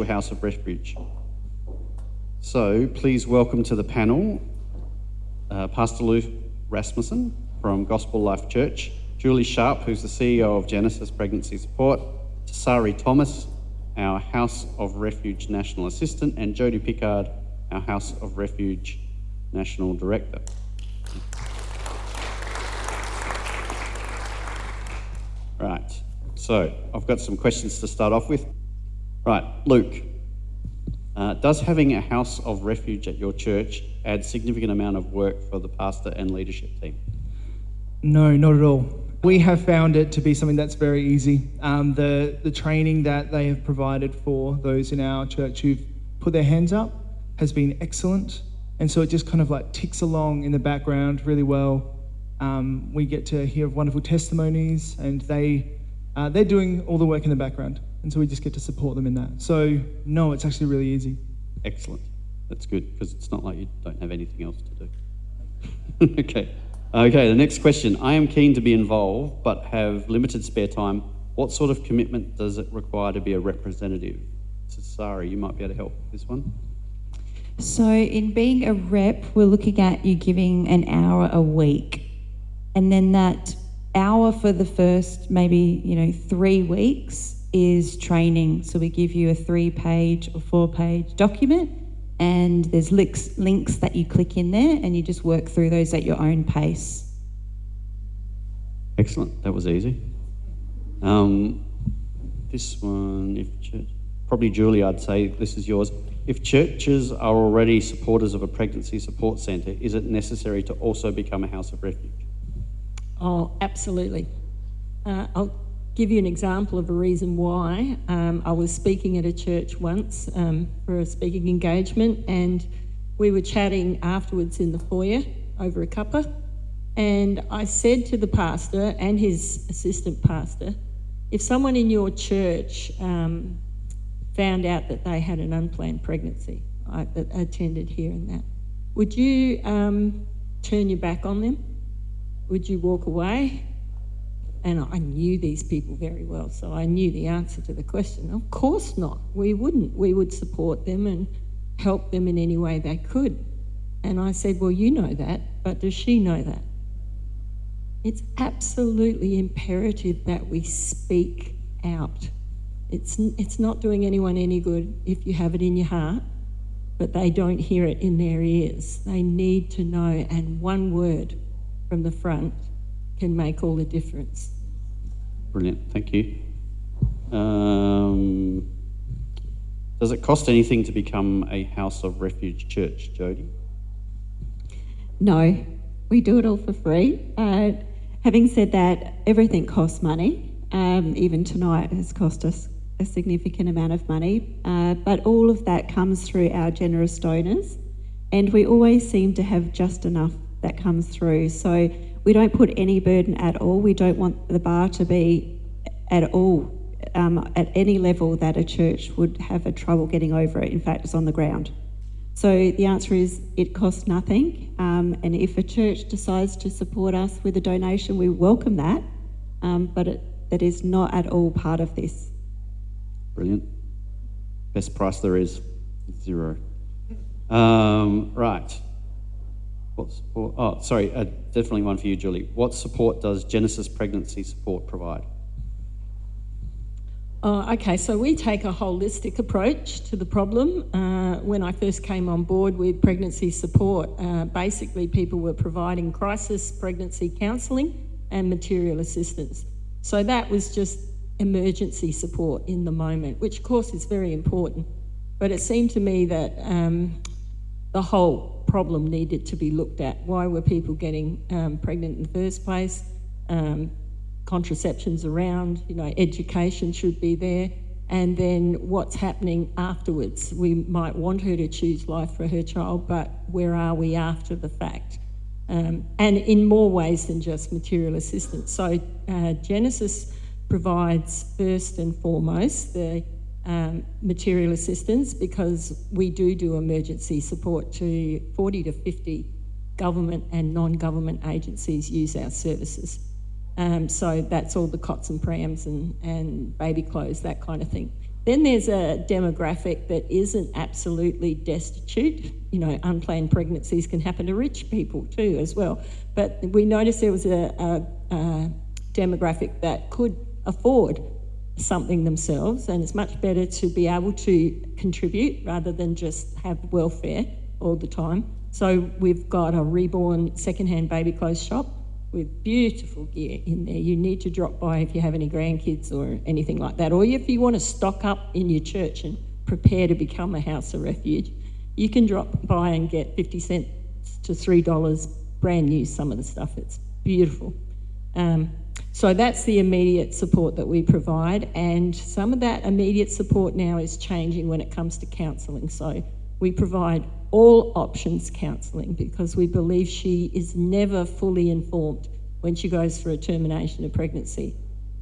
House of Refuge. So please welcome to the panel Pastor Lou Rasmussen from Gospel Life Church, Julie Sharp, who's the CEO of Genesis Pregnancy Support, Sari Thomas, our House of Refuge National Assistant, and Jodie Pickard, our House of Refuge National Director. Right, so I've got some questions to start off with. Right, Luke, does having a House of Refuge at your church add significant amount of work for the pastor and leadership team? No, not at all. We have found it to be something that's very easy. The training that they have provided for those in our church who've put their hands up has been excellent. And so it just kind of like ticks along in the background really well. We get to hear wonderful testimonies, and they're doing all the work in the background. And so we just get to support them in that. So no, it's actually really easy. Excellent. That's good, because it's not like you don't have anything else to do. Okay, the next question. I am keen to be involved, but have limited spare time. What sort of commitment does it require to be a representative? So Sari, you might be able to help with this one. So in being a rep, we're looking at you giving an hour a week. And then that hour for the first maybe 3 weeks is training. So we give you a 3-page or 4-page document, and there's links that you click in there, and you just work through those at your own pace. Excellent, that was easy. This one, probably Julie, I'd say this is yours. If churches are already supporters of a pregnancy support centre, is it necessary to also become a House of Refuge? Oh, absolutely. I'll give you an example of a reason why. I was speaking at a church once for a speaking engagement, and we were chatting afterwards in the foyer over a cuppa, and I said to the pastor and his assistant pastor, if someone in your church found out that they had an unplanned pregnancy, that attended here and that, would you turn your back on them? Would you walk away? And I knew these people very well, so I knew the answer to the question. Of course not. We wouldn't. We would support them and help them in any way they could. And I said, well, you know that, but does she know that? It's absolutely imperative that we speak out. It's not doing anyone any good if you have it in your heart, but they don't hear it in their ears. They need to know, and one word from the front can make all the difference. Brilliant, thank you. Does it cost anything to become a House of Refuge church, Jodie? No, we do it all for free. Having said that, everything costs money. Even tonight has cost us a significant amount of money, but all of that comes through our generous donors, and we always seem to have just enough that comes through. So we don't put any burden at all. We don't want the bar to be at all at any level that a church would have a trouble getting over it. In fact, it's on the ground. So the answer is it costs nothing. And if a church decides to support us with a donation, we welcome that. But that is not at all part of this. Brilliant. Best price there is, $0. Right. What support? Oh, sorry, definitely one for you, Julie. What support does Genesis Pregnancy Support provide? Okay, so we take a holistic approach to the problem. When I first came on board with pregnancy support, basically people were providing crisis pregnancy counselling and material assistance. So that was just emergency support in the moment, which of course is very important. But it seemed to me that the whole problem needed to be looked at. Why were people getting pregnant in the first place? Contraception's around, education should be there. And then what's happening afterwards? We might want her to choose life for her child, but where are we after the fact? And in more ways than just material assistance. So Genesis provides first and foremost the material assistance, because we do emergency support to 40 to 50 government and non-government agencies use our services. So that's all the cots and prams and baby clothes, that kind of thing. Then there's a demographic that isn't absolutely destitute. You know, unplanned pregnancies can happen to rich people too as well. But we noticed there was a demographic that could afford something themselves, and it's much better to be able to contribute rather than just have welfare all the time. So we've got a reborn secondhand baby clothes shop with beautiful gear in there. You need to drop by if you have any grandkids or anything like that, or if you want to stock up in your church and prepare to become a house of refuge. You can drop by and get 50 cents to $3 brand new, some of the stuff. It's beautiful. So that's the immediate support that we provide, and some of that immediate support now is changing when it comes to counselling. So we provide all options counselling because we believe she is never fully informed when she goes for a termination of pregnancy,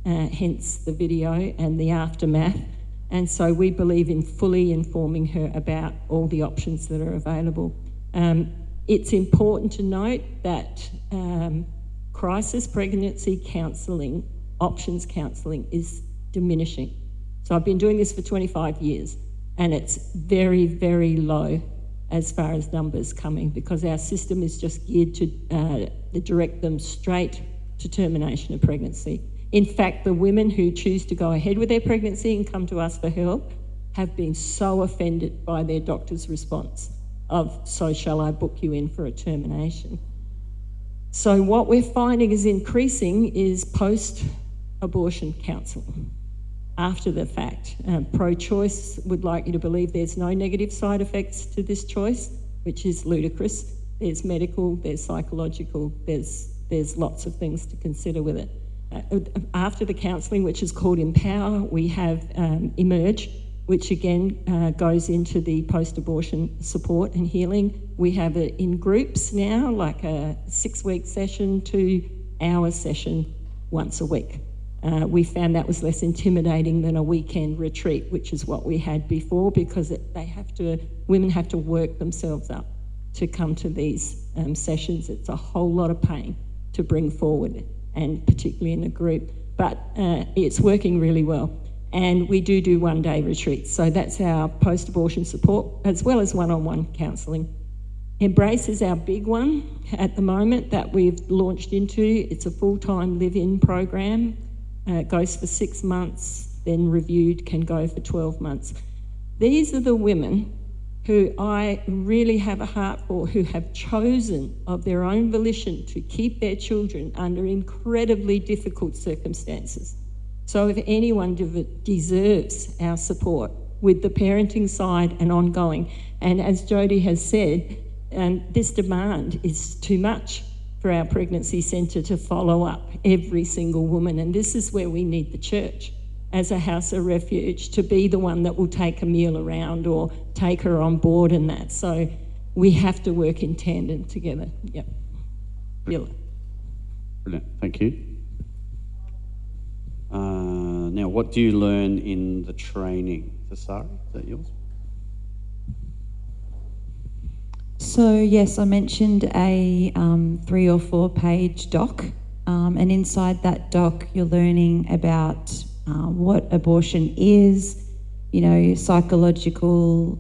hence the video and the aftermath. And so we believe in fully informing her about all the options that are available. It's important to note that crisis pregnancy counselling, options counselling, is diminishing. So I've been doing this for 25 years, and it's very, very low as far as numbers coming, because our system is just geared to direct them straight to termination of pregnancy. In fact, the women who choose to go ahead with their pregnancy and come to us for help have been so offended by their doctor's response of, so shall I book you in for a termination? So what we're finding is increasing is post-abortion counselling. After the fact, pro-choice would like you to believe there's no negative side effects to this choice, which is ludicrous. There's medical, there's psychological, there's lots of things to consider with it. After the counselling, which is called Empower, we have Emerge, which again goes into the post-abortion support and healing. We have it in groups now, like a 6-week session, 2-hour session once a week. We found that was less intimidating than a weekend retreat, which is what we had before, because women have to work themselves up to come to these sessions. It's a whole lot of pain to bring forward, and particularly in a group, but it's working really well. And we do one-day retreats. So that's our post-abortion support, as well as one-on-one counselling. Embrace is our big one at the moment that we've launched into. It's a full-time live-in program. It goes for 6 months, then reviewed, can go for 12 months. These are the women who I really have a heart for, who have chosen of their own volition to keep their children under incredibly difficult circumstances. So if anyone deserves our support with the parenting side and ongoing, and as Jodie has said, this demand is too much for our pregnancy centre to follow up every single woman, and this is where we need the church as a house of refuge to be the one that will take a meal around or take her on board and that. So we have to work in tandem together. Yep. Really. Brilliant, thank you. Now, what do you learn in the training? Sarah, is that yours? So yes, I mentioned a 3 or 4 page doc, and inside that doc you're learning about what abortion is, you know, psychological,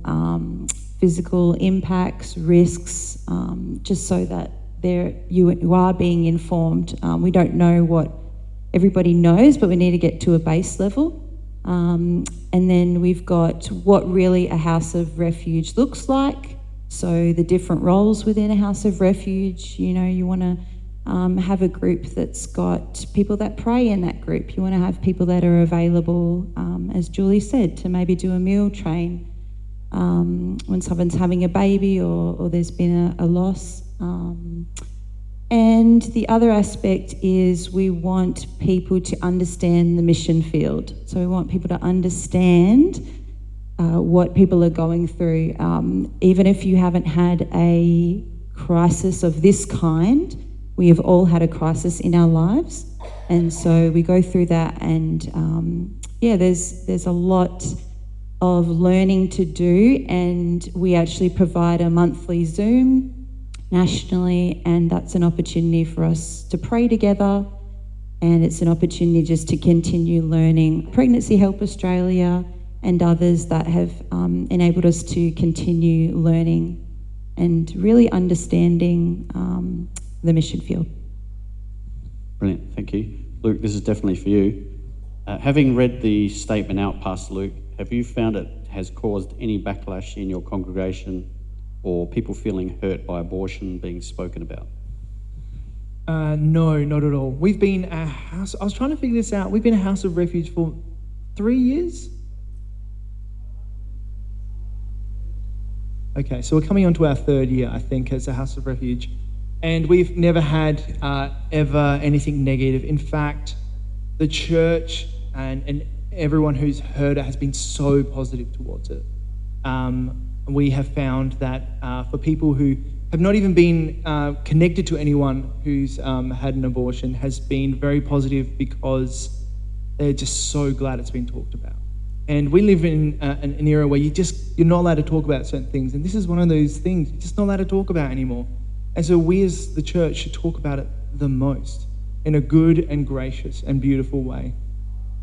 physical impacts, risks, just so that you are being informed. We don't know what everybody knows, but we need to get to a base level. And then we've got what really a house of refuge looks like. So the different roles within a house of refuge, you know, you want to have a group that's got people that pray in that group. You want to have people that are available, as Julie said, to maybe do a meal train when someone's having a baby or there's been a loss. And the other aspect is we want people to understand the mission field. So we want people to understand what people are going through. Even if you haven't had a crisis of this kind, we have all had a crisis in our lives. And so we go through that, and there's a lot of learning to do, and we actually provide a monthly Zoom nationally, and that's an opportunity for us to pray together, and it's an opportunity just to continue learning. Pregnancy Help Australia and others that have enabled us to continue learning and really understanding the mission field. Brilliant, thank you. Luke, this is definitely for you. Having read the statement out, Pastor Luke, have you found it has caused any backlash in your congregation or people feeling hurt by abortion being spoken about? No, not at all. We've been a house, I was trying to figure this out. We've been a house of refuge for 3 years? Okay, so we're coming on to our 3rd year, I think, as a house of refuge. And we've never had ever anything negative. In fact, the church and everyone who's heard it has been so positive towards it. We have found that for people who have not even been connected to anyone who's had an abortion has been very positive because they're just so glad it's been talked about. And we live in an era where you're not allowed to talk about certain things, and this is one of those things you're just not allowed to talk about anymore. And so we as the church should talk about it the most in a good and gracious and beautiful way.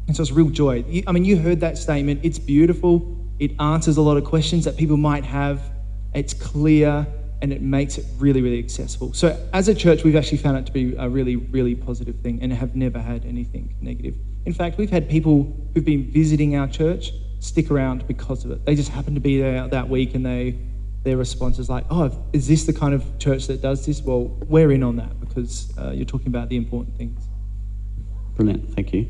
And so it's real joy. You heard that statement. It's beautiful. It answers a lot of questions that people might have. It's clear, and it makes it really, really accessible. So as a church, we've actually found it to be a really, really positive thing and have never had anything negative. In fact, we've had people who've been visiting our church stick around because of it. They just happen to be there that week, and their response is like, oh, is this the kind of church that does this? Well, we're in on that because you're talking about the important things. Brilliant, thank you.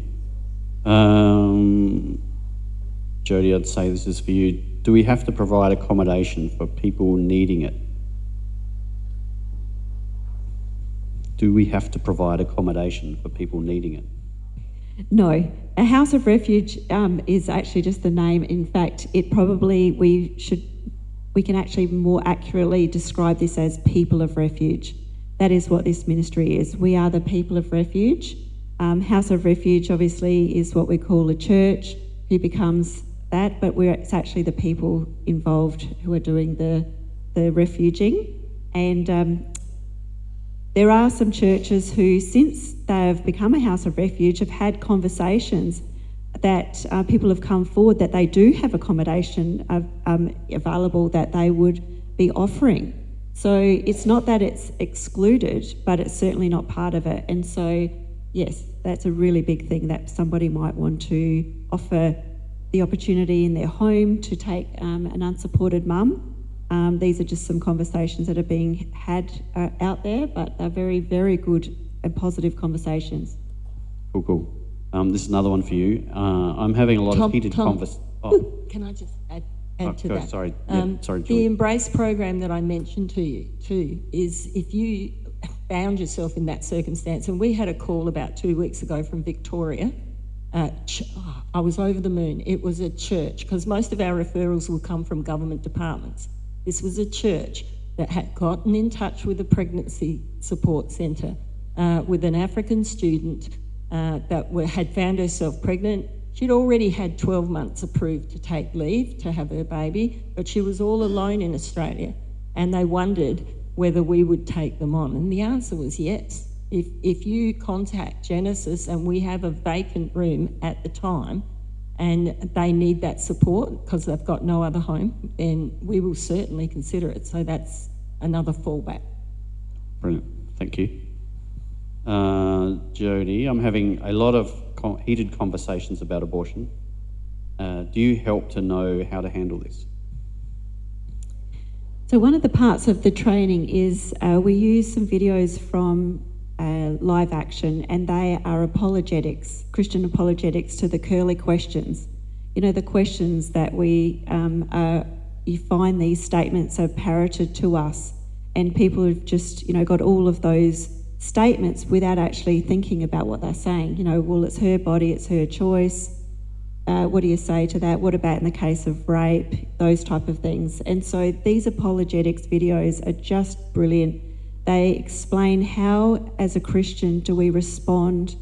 Jody, I'd say this is for you. Do we have to provide accommodation for people needing it? Do we have to provide accommodation for people needing it? No, a house of refuge is actually just the name. In fact, we can actually more accurately describe this as people of refuge. That is what this ministry is. We are the people of refuge. House of Refuge obviously is what we call a church who becomes that, but it's actually the people involved who are doing the refuging. And there are some churches who, since they've become a house of refuge, have had conversations that people have come forward that they do have accommodation available that they would be offering. So it's not that it's excluded, but it's certainly not part of it. And so, yes, that's a really big thing that somebody might want to offer the opportunity in their home to take an unsupported mum. These are just some conversations that are being had out there, but they're very, very good and positive conversations. Cool. This is another one for you. I'm having a lot of heated conversations. Oh. Can I just add to go, that? Sorry, sorry, The Julie. Embrace program that I mentioned to you too is if you found yourself in that circumstance, and we had a call about 2 weeks ago from Victoria. I was over the moon. It was a church, because most of our referrals will come from government departments. This was a church that had gotten in touch with a pregnancy support centre with an African student that had found herself pregnant. She'd already had 12 months approved to take leave to have her baby, but she was all alone in Australia, and they wondered whether we would take them on. And the answer was yes. If you contact Genesis and we have a vacant room at the time and they need that support because they've got no other home, then we will certainly consider it. So that's another fallback. Brilliant, thank you. Jody, I'm having a lot of heated conversations about abortion. Do you help to know how to handle this? So one of the parts of the training is we use some videos from Live Action, and they are apologetics, Christian apologetics to the curly questions. You know, the questions that you find these statements are parroted to us, and people have just, got all of those statements without actually thinking about what they're saying. Well, it's her body, it's her choice. What do you say to that? What about in the case of rape? Those type of things. And so these apologetics videos are just brilliant. They explain how, as a Christian, do we respond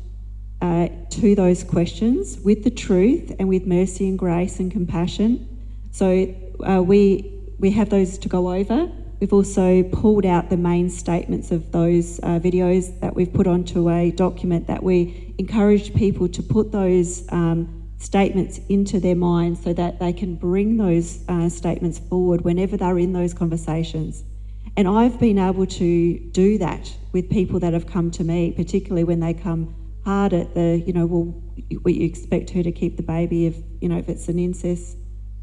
to those questions with the truth and with mercy and grace and compassion. So we have those to go over. We've also pulled out the main statements of those videos that we've put onto a document that we encourage people to put those statements into their mind so that they can bring those statements forward whenever they're in those conversations. And I've been able to do that with people that have come to me, particularly when they come hard at the, you expect her to keep the baby if it's an incest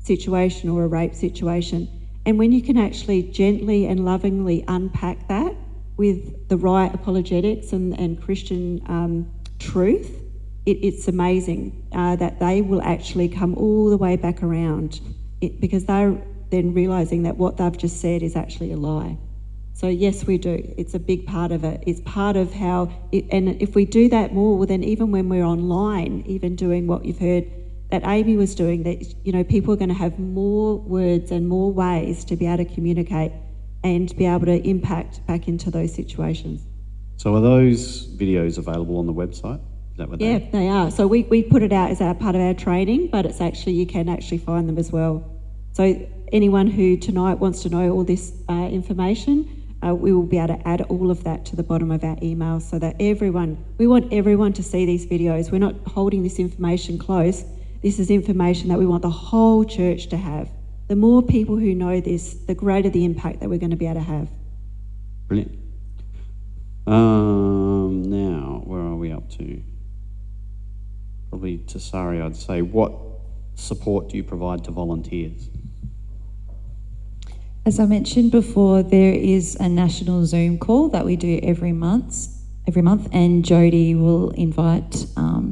situation or a rape situation. And when you can actually gently and lovingly unpack that with the right apologetics and Christian truth, it's amazing that they will actually come all the way back around because they're then realising that what they've just said is actually a lie. So yes, we do. It's a big part of it. It's part of how, and if we do that more, well, then even when we're online, even doing what you've heard that Amy was doing, that people are going to have more words and more ways to be able to communicate and be able to impact back into those situations. So are those videos available on the website? Is that what Yeah, they are. So we put it out as our part of our training, but it's actually, you can actually find them as well. So anyone who tonight wants to know all this information, we will be able to add all of that to the bottom of our email so that we want everyone to see these videos. We're not holding this information close. This is information that we want the whole church to have. The more people who know this, the greater the impact that we're going to be able to have. Brilliant. Now, where are we up to? Probably to Sari, I'd say, what support do you provide to volunteers? As I mentioned before, there is a national Zoom call that we do every month, and Jody will invite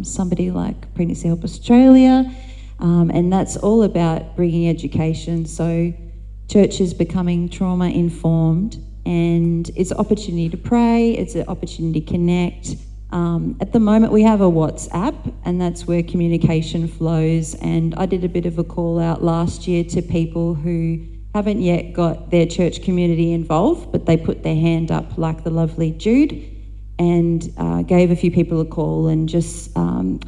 somebody like Pregnancy Help Australia, and that's all about bringing education. So church is becoming trauma informed, and it's an opportunity to pray, it's an opportunity to connect. At the moment we have a WhatsApp, and that's where communication flows, and I did a bit of a call out last year to people who haven't yet got their church community involved, but they put their hand up like the lovely Jude, and gave a few people a call and just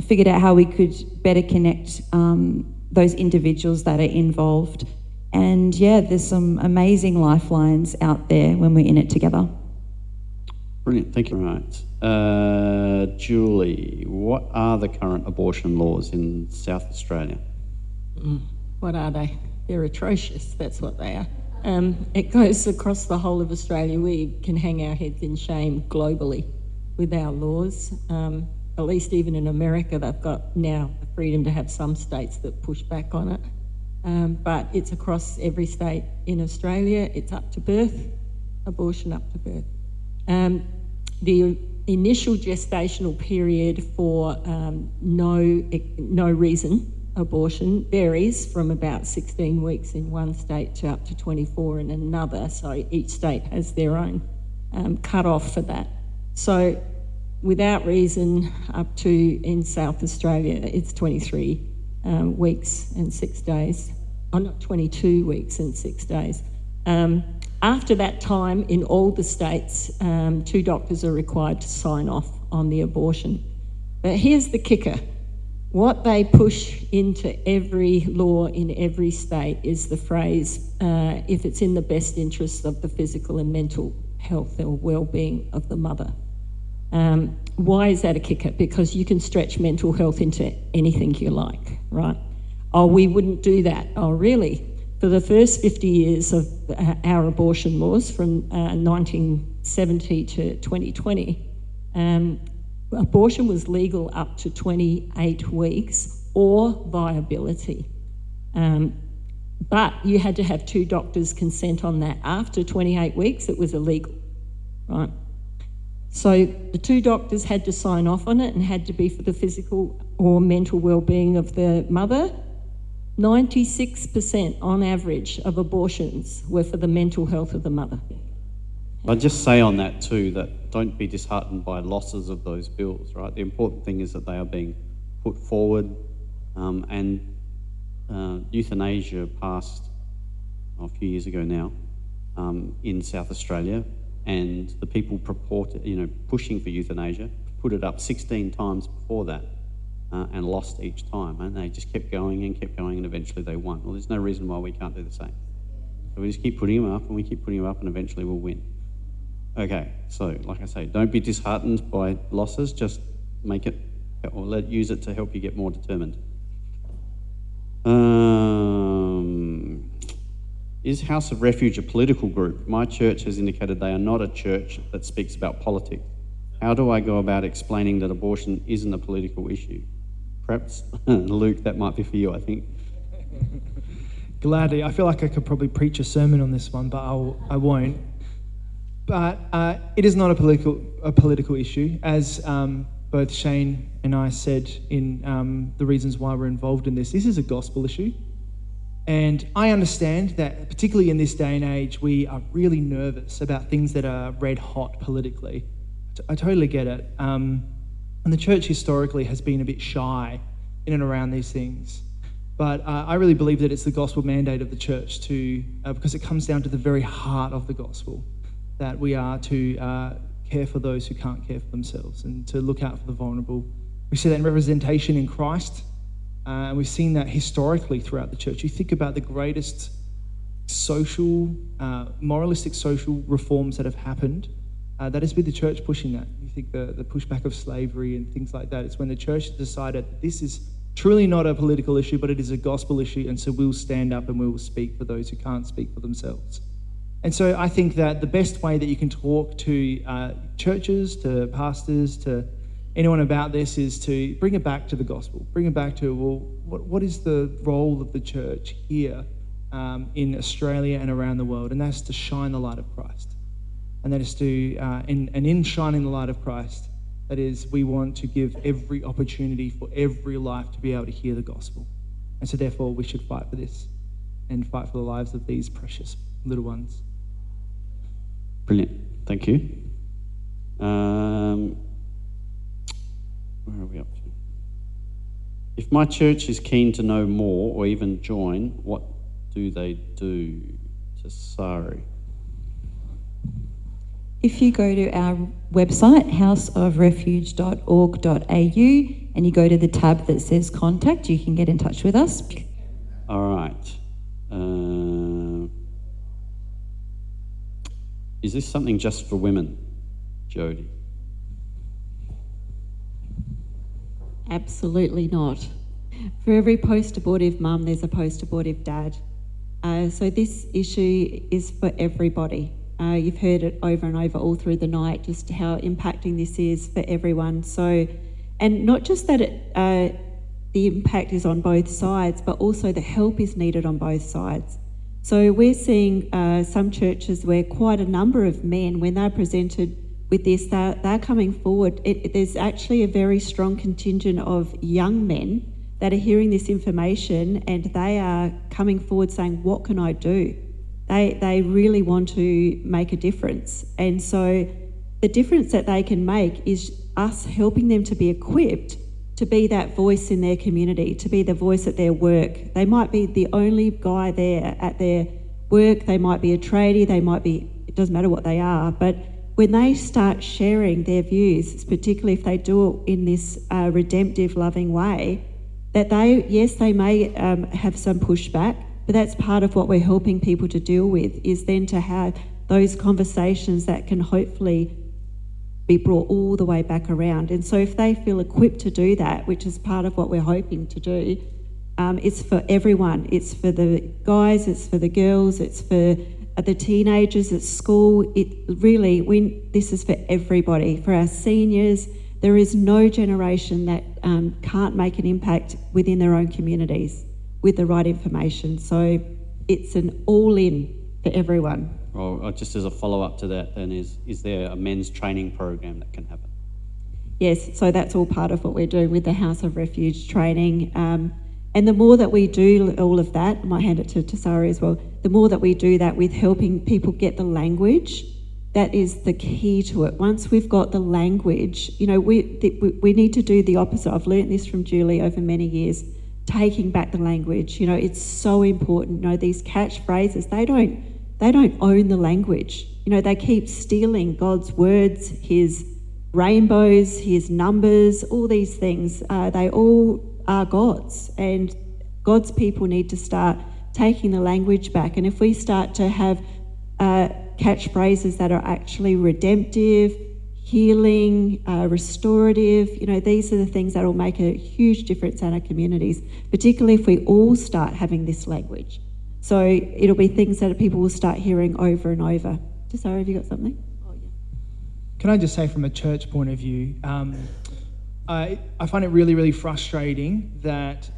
figured out how we could better connect those individuals that are involved. And yeah, there's some amazing lifelines out there when we're in it together. Brilliant, thank you. Right. Julie, what are the current abortion laws in South Australia? What are they? They're atrocious, that's what they are. It goes across the whole of Australia. We can hang our heads in shame globally with our laws. At least even in America, they've got now the freedom to have some states that push back on it. But it's across every state in Australia. It's up to birth, abortion up to birth. The initial gestational period for no reason abortion varies from about 16 weeks in one state to up to 24 in another. So each state has their own cut-off for that. So without reason, up to, in South Australia, it's 23 weeks and 6 days. Oh, not 22 weeks and 6 days. After that time, in all the states, 2 doctors are required to sign off on the abortion. But here's the kicker. What they push into every law in every state is the phrase, if it's in the best interests of the physical and mental health or well-being of the mother. Why is that a kicker? Because you can stretch mental health into anything you like, right? Oh, we wouldn't do that. Oh, really? For the first 50 years of our abortion laws, from 1970 to 2020, abortion was legal up to 28 weeks or viability. But you had to have 2 doctors' consent on that. After 28 weeks, it was illegal, right? So the 2 doctors had to sign off on it and had to be for the physical or mental well-being of the mother. 96% on average of abortions were for the mental health of the mother. I'd just say on that too, that don't be disheartened by losses of those bills, right? The important thing is that they are being put forward, and euthanasia passed a few years ago now in South Australia, and the people pushing for euthanasia put it up 16 times before that and lost each time, and they just kept going and eventually they won. Well, there's no reason why we can't do the same. So we just keep putting them up and we keep putting them up and eventually we'll win. Okay, so like I say, don't be disheartened by losses, just make it, or use it to help you get more determined. Is House of Refuge a political group? My church has indicated they are not a church that speaks about politics. How do I go about explaining that abortion isn't a political issue? Perhaps, Luke, that might be for you, I think. Gladly. I feel like I could probably preach a sermon on this one, but I won't. But it is not a political issue, as both Shane and I said in the reasons why we're involved in this. This is a gospel issue. And I understand that, particularly in this day and age, we are really nervous about things that are red hot politically. I totally get it. And the church historically has been a bit shy in and around these things. But I really believe that it's the gospel mandate of the church to, because it comes down to the very heart of the gospel, that we are to care for those who can't care for themselves and to look out for the vulnerable. We see that in representation in Christ. And we've seen that historically throughout the church. You think about the greatest social, moralistic social reforms that have happened. That is with the church pushing that. You think the pushback of slavery and things like that. It's when the church decided that this is truly not a political issue, but it is a gospel issue, and so we'll stand up and we will speak for those who can't speak for themselves. And so I think that the best way that you can talk to churches, to pastors, to anyone about this is to bring it back to the gospel. Bring it back to, well, what is the role of the church here in Australia and around the world? And that's to shine the light of Christ. And that is to, and in shining the light of Christ, that is, we want to give every opportunity for every life to be able to hear the gospel. And so therefore we should fight for this and fight for the lives of these precious little ones. Brilliant. Thank you. Where are we up to? If my church is keen to know more or even join, what do they do? To Sari. If you go to our website, houseofrefuge.org.au, and you go to the tab that says contact, you can get in touch with us. All right. Is this something just for women, Jody? Absolutely not. For every post-abortive mum, there's a post-abortive dad. So this issue is for everybody. You've heard it over and over all through the night, just how impacting this is for everyone. So, and not just that the impact is on both sides, but also the help is needed on both sides. So we're seeing some churches where quite a number of men, when they're presented with this, they're coming forward. There's actually a very strong contingent of young men that are hearing this information, and they are coming forward saying, what can I do? They really want to make a difference. And so the difference that they can make is us helping them to be equipped to be that voice in their community, to be the voice at their work. They might be the only guy there at their work, they might be a tradie, they might be, it doesn't matter what they are, but when they start sharing their views, particularly if they do it in this redemptive, loving way, that they may have some pushback, but that's part of what we're helping people to deal with, is then to have those conversations that can hopefully be brought all the way back around. And so if they feel equipped to do that, which is part of what we're hoping to do, it's for everyone. It's for the guys, it's for the girls, it's for the teenagers at school. This is for everybody. For our seniors, there is no generation that can't make an impact within their own communities with the right information. So it's an all-in for everyone. Well, just as a follow-up to that then, is there a men's training program that can happen? Yes, so that's all part of what we're doing with the House of Refuge training. And the more that we do all of that, I might hand it to Sari as well, the more that we do that with helping people get the language, that is the key to it. Once we've got the language, we need to do the opposite. I've learnt this from Julie over many years, taking back the language. It's so important. These catchphrases, they don't own the language. They keep stealing God's words, his rainbows, his numbers, all these things. They all are God's, and God's people need to start taking the language back. And if we start to have catchphrases that are actually redemptive, healing, restorative. These are the things that will make a huge difference in our communities, particularly if we all start having this language. So it'll be things that people will start hearing over and over. Sarah, have you got something? Oh, yeah. Can I just say from a church point of view, I find it really, really frustrating that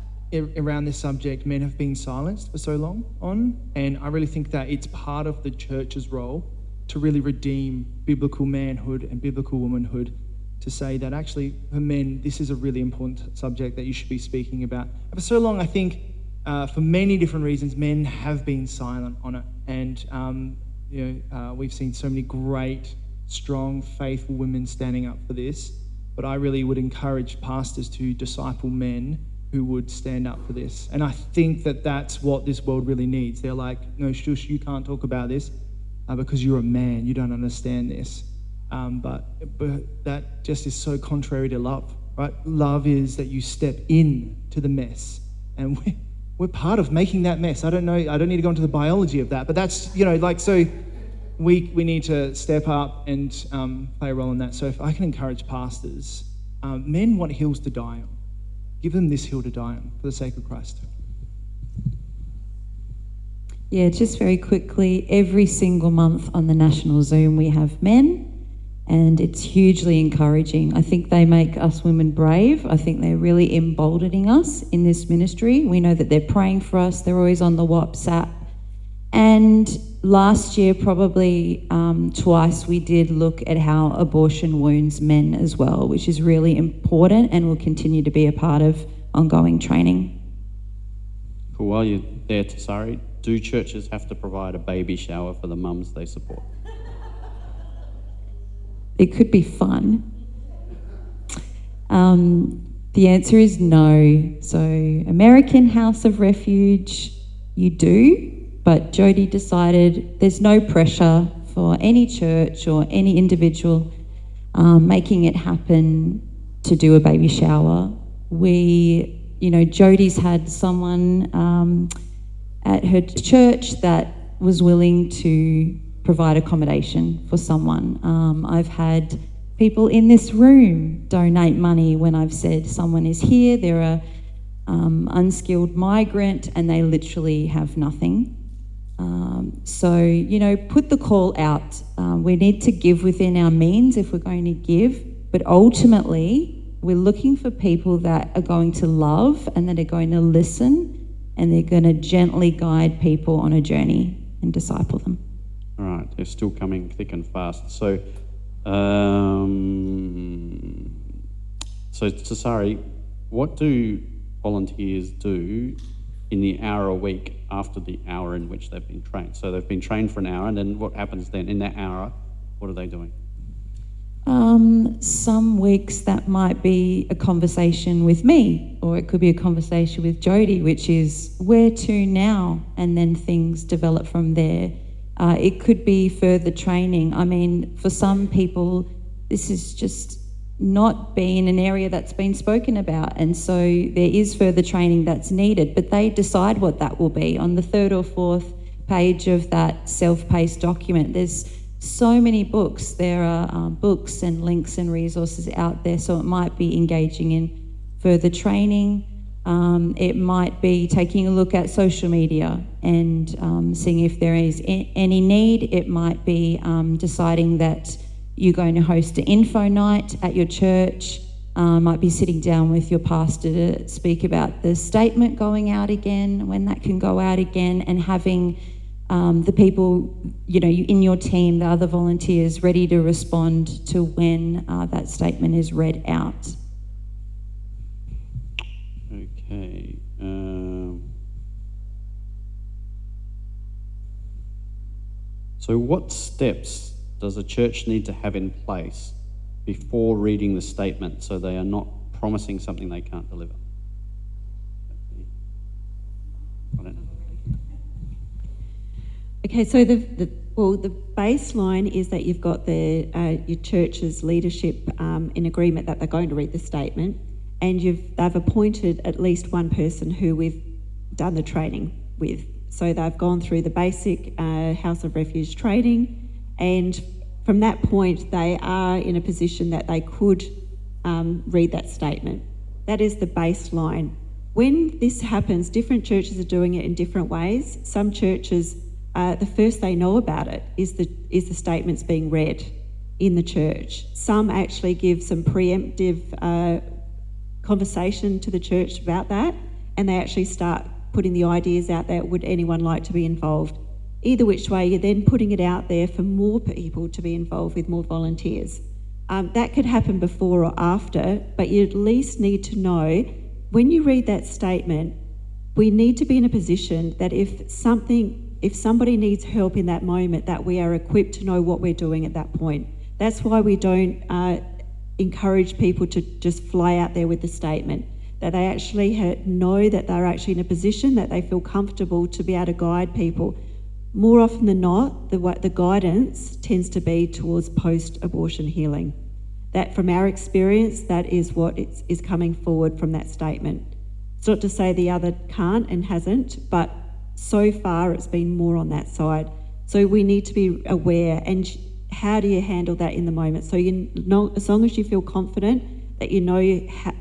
around this subject men have been silenced for so long on, and I really think that it's part of the church's role to really redeem biblical manhood and biblical womanhood, to say that actually for men this is a really important subject that you should be speaking about. And for so long I think for many different reasons men have been silent on it, and we've seen so many great, strong, faithful women standing up for this, but I really would encourage pastors to disciple men who would stand up for this. And I think that that's what this world really needs. They're like, no, shush, you can't talk about this because you're a man, you don't understand this. But that just is so contrary to love, right? Love is that you step in to the mess, and we're part of making that mess. I don't need to go into the biology of that, but that's, so we need to step up and play a role in that. So if I can encourage pastors, men want hills to die on. Give them this hill to die on for the sake of Christ. Yeah, just very quickly, every single month on the National Zoom we have men, and it's hugely encouraging. I think they make us women brave. I think they're really emboldening us in this ministry. We know that they're praying for us. They're always on the WhatsApp. And last year, probably twice, we did look at how abortion wounds men as well, which is really important and will continue to be a part of ongoing training. Cool. While you're there, Tasari, do churches have to provide a baby shower for the mums they support? It could be fun. The answer is no. So American House of Refuge, you do. But Jody decided there's no pressure for any church or any individual making it happen to do a baby shower. Jody's had someone at her church that was willing to provide accommodation for someone. I've had people in this room donate money when I've said someone is here, they're a unskilled migrant and they literally have nothing. Put the call out. We need to give within our means if we're going to give, but ultimately we're looking for people that are going to love and that are going to listen, and they're going to gently guide people on a journey and disciple them. All right, they're still coming thick and fast. So Tasari, what do volunteers do in the hour a week after the hour in which they've been trained? So they've been trained for an hour, and then what happens then in that hour? What are they doing? Some weeks that might be a conversation with me, or it could be a conversation with Jody, which is where to now, and then things develop from there. It could be further training. I mean, for some people, this is just not been an area that's been spoken about, and so there is further training that's needed, but they decide what that will be. On the third or fourth page of that self-paced document, there's so many books. There are books and links and resources out there, so it might be engaging in further training. It might be taking a look at social media and seeing if there is any need. It might be deciding that you're going to host an info night at your church. Might be sitting down with your pastor to speak about the statement going out again, when that can go out again, and having the people, in your team, the other volunteers, ready to respond to when that statement is read out. Okay. So what steps does a church need to have in place before reading the statement so they are not promising something they can't deliver? I don't know. Okay, so the baseline is that you've got your church's leadership in agreement that they're going to read the statement, and they've appointed at least one person who we've done the training with. So they've gone through the basic House of Refuge training, and From that point, they are in a position that they could read that statement. That is the baseline. When this happens, different churches are doing it in different ways. Some churches, the first they know about it is the statements being read in the church. Some actually give some preemptive conversation to the church about that, and they actually start putting the ideas out there, would anyone like to be involved? Either which way, you're then putting it out there for more people to be involved with more volunteers. That could happen before or after, but you at least need to know, when you read that statement, we need to be in a position that if somebody needs help in that moment, that we are equipped to know what we're doing at that point. That's why we don't encourage people to just fly out there with the statement, that they actually know that they're actually in a position that they feel comfortable to be able to guide people. More often than not, the guidance tends to be towards post-abortion healing. That, from our experience, that is what is coming forward from that statement. It's not to say the other can't and hasn't, but so far it's been more on that side. So we need to be aware, and how do you handle that in the moment? So you know, as long as you feel confident that you know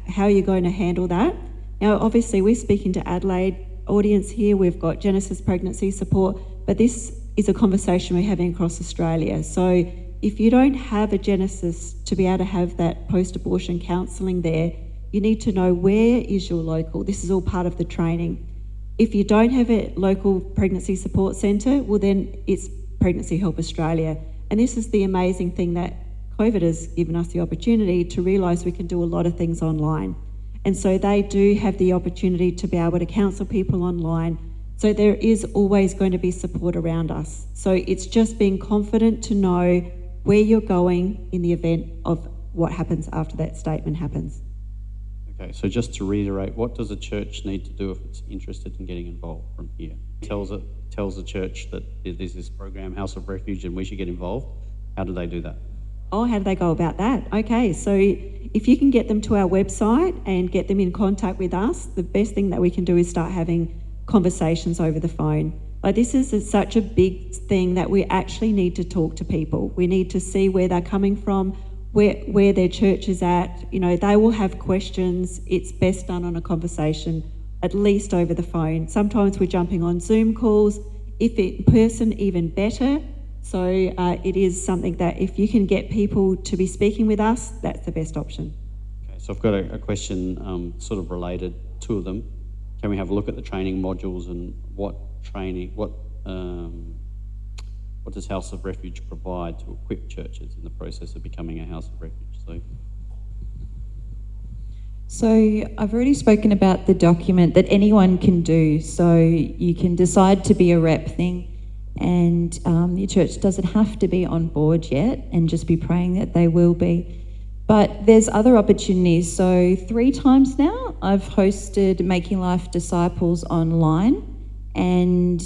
how you're going to handle that. Now, obviously, we're speaking to Adelaide audience here. We've got Genesis pregnancy support, but this is a conversation we're having across Australia. So if you don't have a Genesis to be able to have that post-abortion counselling there, you need to know where is your local. This is all part of the training. If you don't have a local pregnancy support centre, well then it's Pregnancy Help Australia. And this is the amazing thing, that COVID has given us the opportunity to realise we can do a lot of things online. And so they do have the opportunity to be able to counsel people online. So there is always going to be support around us. So it's just being confident to know where you're going in the event of what happens after that statement happens. Okay, so just to reiterate, what does a church need to do if it's interested in getting involved from here? Tells the church that there's this program, House of Refuge, and we should get involved. How do they do that? Oh, how do they go about that? Okay, so if you can get them to our website and get them in contact with us, the best thing that we can do is start having conversations over the phone. Like, this is such a big thing that we actually need to talk to people. We need to see where they're coming from, where their church is at. You know, they will have questions. It's best done on a conversation, at least over the phone. Sometimes we're jumping on Zoom calls. If in person, even better. So it is something that if you can get people to be speaking with us, that's the best option. Okay, so I've got a question sort of related, two of them. Can we have a look at the training modules and what does House of Refuge provide to equip churches in the process of becoming a House of Refuge? So I've already spoken about the document that anyone can do. So you can decide to be a rep thing, and your church doesn't have to be on board yet, and just be praying that they will be. But there's other opportunities. So 3 times now I've hosted Making Life Disciples online, and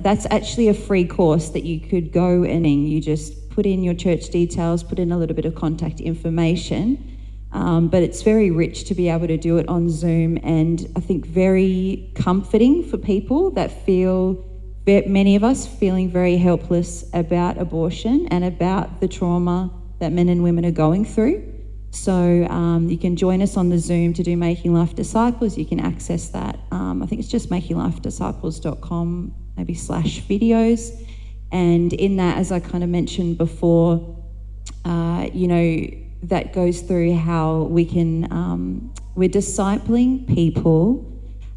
that's actually a free course that you could go and you just put in your church details, put in a little bit of contact information. But it's very rich to be able to do it on Zoom, and I think very comforting for people that feel, many of us feeling very helpless about abortion and about the trauma that men and women are going through. So you can join us on the Zoom to do Making Life Disciples. You can access that. I think it's just makinglifedisciples.com, maybe /videos. And in that, as I kind of mentioned before, that goes through how we can, we're discipling people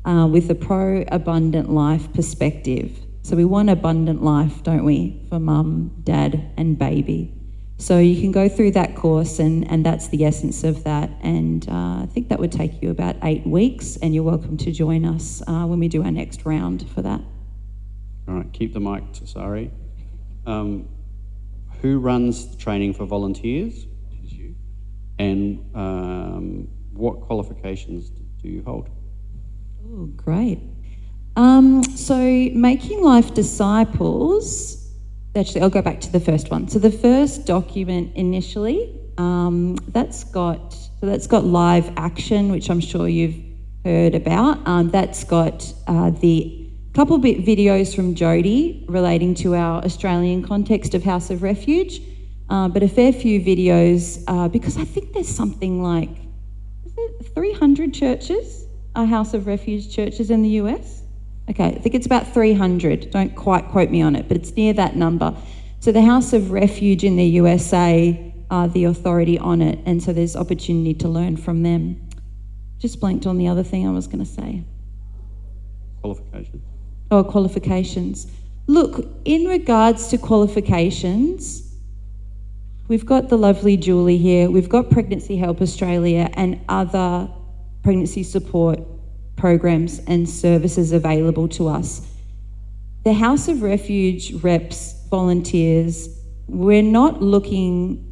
with a pro-abundant life perspective. So we want abundant life, don't we, for mum, dad and baby. So you can go through that course, and that's the essence of that. And I think that would take you about 8 weeks, and you're welcome to join us when we do our next round for that. All right, keep the mic to Sari. Who runs the training for volunteers? It is you. And what qualifications do you hold? Oh, great. So Making Life Disciples, actually I'll go back to the first one. So the first document initially, that's got live action, which I'm sure you've heard about. That's got the couple bit videos from Jody relating to our Australian context of House of Refuge. but a fair few videos, because I think there's something like, is it 300 churches, House of Refuge churches in the US? Okay, I think it's about 300. Don't quite quote me on it, but it's near that number. So the House of Refuge in the USA are the authority on it, and so there's opportunity to learn from them. Just blanked on the other thing I was going to say. Qualifications. Oh, qualifications. Look, in regards to qualifications, we've got the lovely Julie here. We've got Pregnancy Help Australia and other pregnancy support programs and services available to us. The House of Refuge reps, volunteers, we're not looking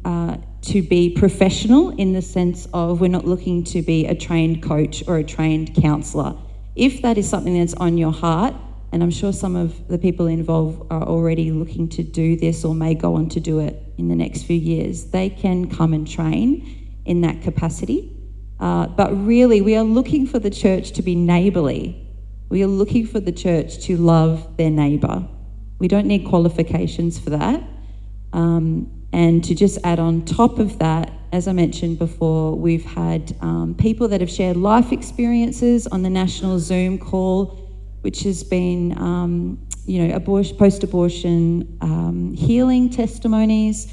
to be professional in the sense of we're not looking to be a trained coach or a trained counsellor. If that is something that's on your heart, and I'm sure some of the people involved are already looking to do this or may go on to do it in the next few years, they can come and train in that capacity. But really, we are looking for the church to be neighbourly. We are looking for the church to love their neighbour. We don't need qualifications for that. And to just add on top of that, as I mentioned before, we've had people that have shared life experiences on the national Zoom call, which has been, post-abortion healing testimonies.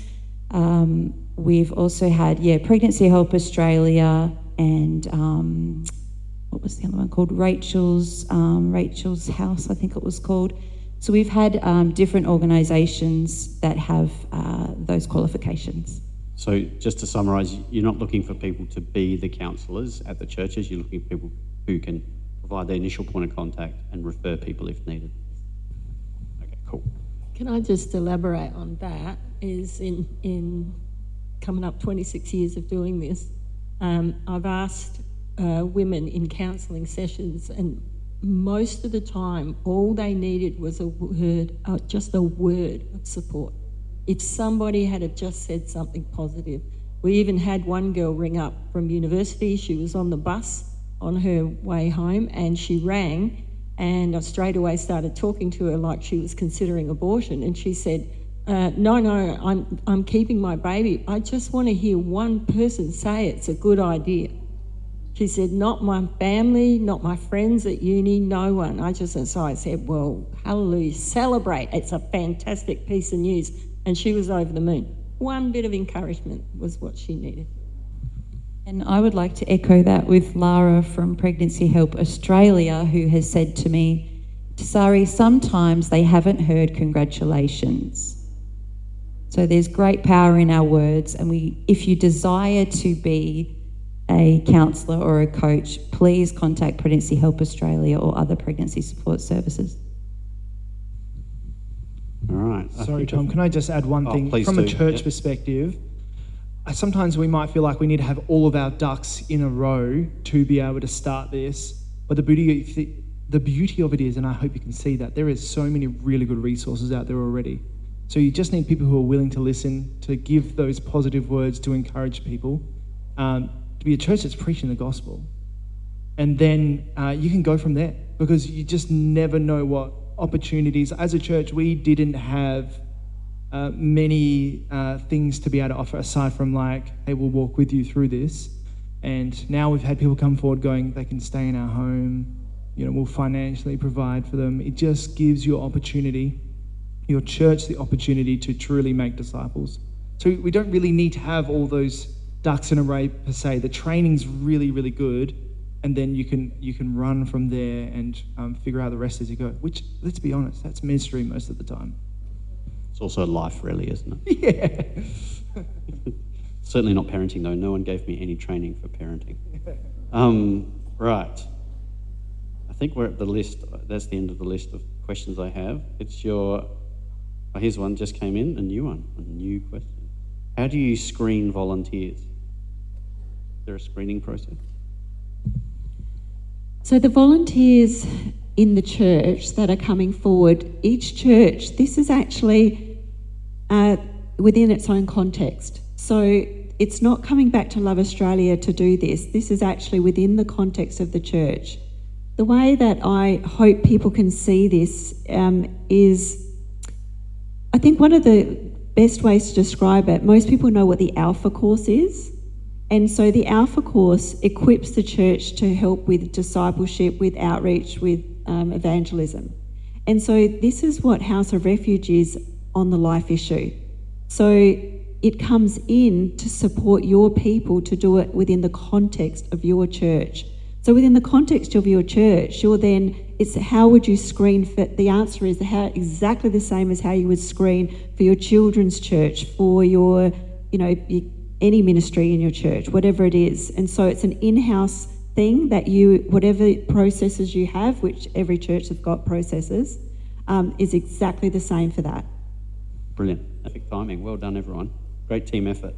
We've also had, Pregnancy Help Australia and what was the other one called? Rachel's House, I think it was called. So we've had different organisations that have those qualifications. So just to summarise, you're not looking for people to be the counsellors at the churches, you're looking for people who can provide the initial point of contact and refer people if needed. Okay, cool. Can I just elaborate on that? Is in coming up 26 years of doing this, I've asked women in counselling sessions, and most of the time, all they needed was a word, just a word of support. If somebody had have just said something positive. We even had one girl ring up from university. She was on the bus on her way home, and she rang, and I straight away started talking to her like she was considering abortion, and she said, no, I'm keeping my baby. I just want to hear one person say it's a good idea. She said, not my family, not my friends at uni, no one. So I said, well, hallelujah, celebrate. It's a fantastic piece of news. And she was over the moon. One bit of encouragement was what she needed. And I would like to echo that with Lara from Pregnancy Help Australia, who has said to me, Sari, sometimes they haven't heard congratulations. So there's great power in our words, and if you desire to be a counsellor or a coach, please contact Pregnancy Help Australia or other pregnancy support services. All right. Sorry, Tom, can I just add one thing? From a church perspective, sometimes we might feel like we need to have all of our ducks in a row to be able to start this. But the beauty of it is, and I hope you can see that, there is so many really good resources out there already. So you just need people who are willing to listen, to give those positive words, to encourage people, to be a church that's preaching the gospel. And then you can go from there, because you just never know what opportunities. As a church, we didn't have many things to be able to offer aside from like, hey, we'll walk with you through this. And now we've had people come forward going, they can stay in our home, we'll financially provide for them. It just gives your opportunity, your church, the opportunity to truly make disciples. So we don't really need to have all those ducks in a row per se. The training's really, really good. And then you can run from there and figure out the rest as you go, which, let's be honest, that's ministry most of the time. It's also life, really, isn't it? Yeah. Certainly not parenting, though. No one gave me any training for parenting. Right. I think we're at the list. That's the end of the list of questions I have. Here's one just came in, a new question. How do you screen volunteers? Is there a screening process? So the volunteers in the church that are coming forward, each church, this is actually within its own context. So it's not coming back to Love Australia to do this. This is actually within the context of the church. The way that I hope people can see this is, I think one of the best ways to describe it, most people know what the Alpha course is. And so the Alpha course equips the church to help with discipleship, with outreach, with evangelism. And so this is what House of Refuge is on the life issue. So it comes in to support your people to do it within the context of your church. So within the context of your church, it's how would you screen for, the answer is exactly the same as how you would screen for your children's church, for your, any ministry in your church, whatever it is. And so it's an in-house thing that whatever processes you have, which every church has got processes, is exactly the same for that. Brilliant. Perfect timing. Well done, everyone. Great team effort.